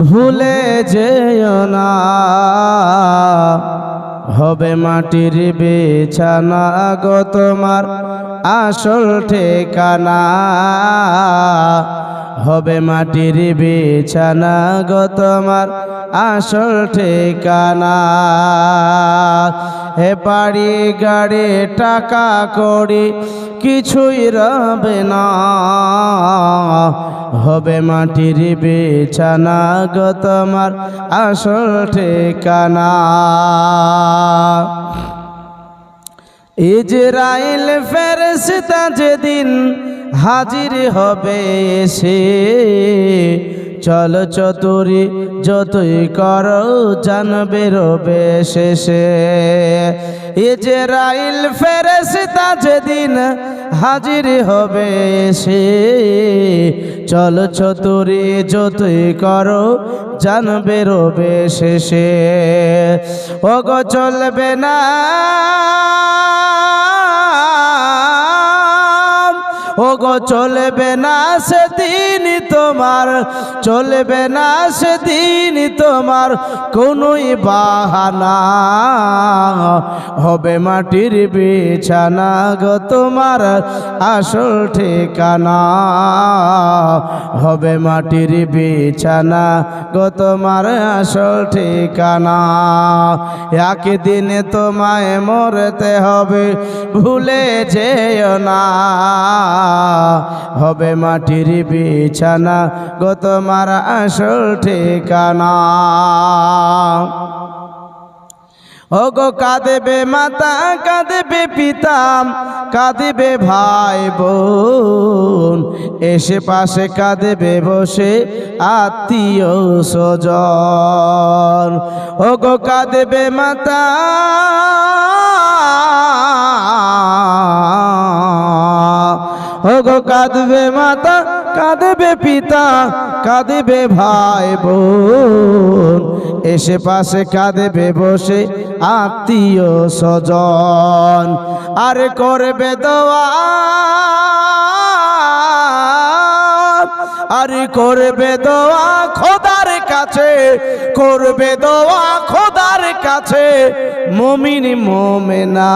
ভুলে যেও না, হবে মাটির বিছানা গো তোমার আসল ঠিকানা। হবে মাটির বিছানা গো তোমার আসল ঠিকানা। হে বাড়ি গাড়ি টাকা কড়ি কিছুই রবে না, হবে মাটির বিছানা গো তোমার আসল ঠিকানা। ইজরাইল ফেরেশতা যেদিন হাজির হবে এসে, চল চতুরি যতই করো জানবে রবে শেষে। ইজরাইল ফেরেশতা যেদিন হাজির হবে এসে, চল চতুরি যতই করো জানবে রবে শেষে। ওগো চলবে না, ওগো চলবে না সেদিন তোমার, চলবে না সেদিন তোমার কোনোই বাহানা। হবে মাটির বিছানা গো তোমার আসল ঠিকানা। হবে মাটির বিছানা গো তোমার আসল ঠিকানা। একদিন তোমায় মরতে হবে ভুলে যেও না, হবে মাটির বিছানা গো তোমার আসল ঠিকানা। ওগো কাঁদবে মাতা কাঁদবে পিতা কাঁদবে ভাই বোন, এসে পাশে কাঁদবে বসে আত্মীয় স্বজন। ওগো কাঁদবে মাতা ওগো কাঁদবে মাতা কাঁদবে পিতা কাঁদবে ভাই বোন, এসে পাশে কাঁদবে বসে আত্মীয় স্বজন। আর করবে দোয়া, আর করবে দোয়া খোদার কাছে, করবে দোয়া খোদার কাছে মুমিন মুমিনা।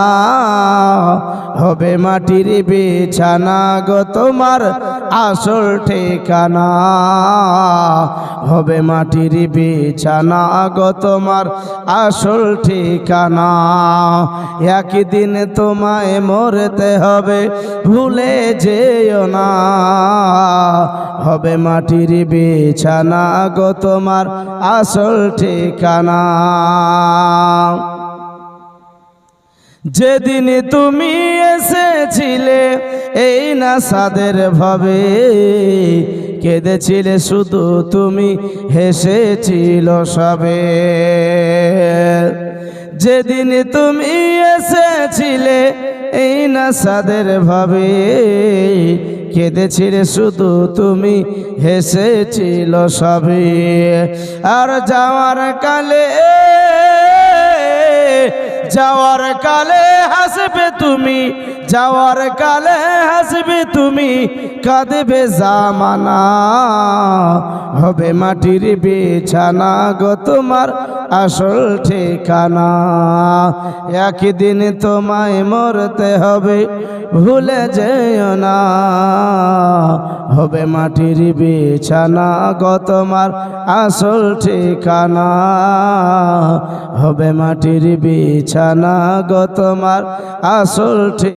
হবে মাটির বিছানা গো তোমার আসল ঠিকানা। হবে মাটির বিছানা গো তোমার আসল ঠিকানা। একদিন তোমায় মরতে হবে ভুলে যেও না, হবে মাটির বিছানা গো তোমার আসল ঠিকানা। যেদিন তুমি এসেছিলে এই না সাদের ভাবে, কেঁদেছিলে শুধু তুমি হেসেছিল সবে। যেদিন তুমি এসেছিলে এই না সাদের ভাবে, কেঁদেছিলে শুধু তুমি হেসেছিল সবে। আর যাওয়ার কালে, যাওয়ার কালে হাসবে তুমি, যাওয়ার কালে হাসবে তুমি কাঁদবে জামানা। হবে মাটির বিছানা গো তোমার আসল ঠিকানা। একদিন তোমায় মরতে হবে ভুলে যেও না, হবে মাটির বিছানা গো তোমার আসল ঠিকানা। হবে মাটির বিছানা গো তোমার আসল ঠিকানা।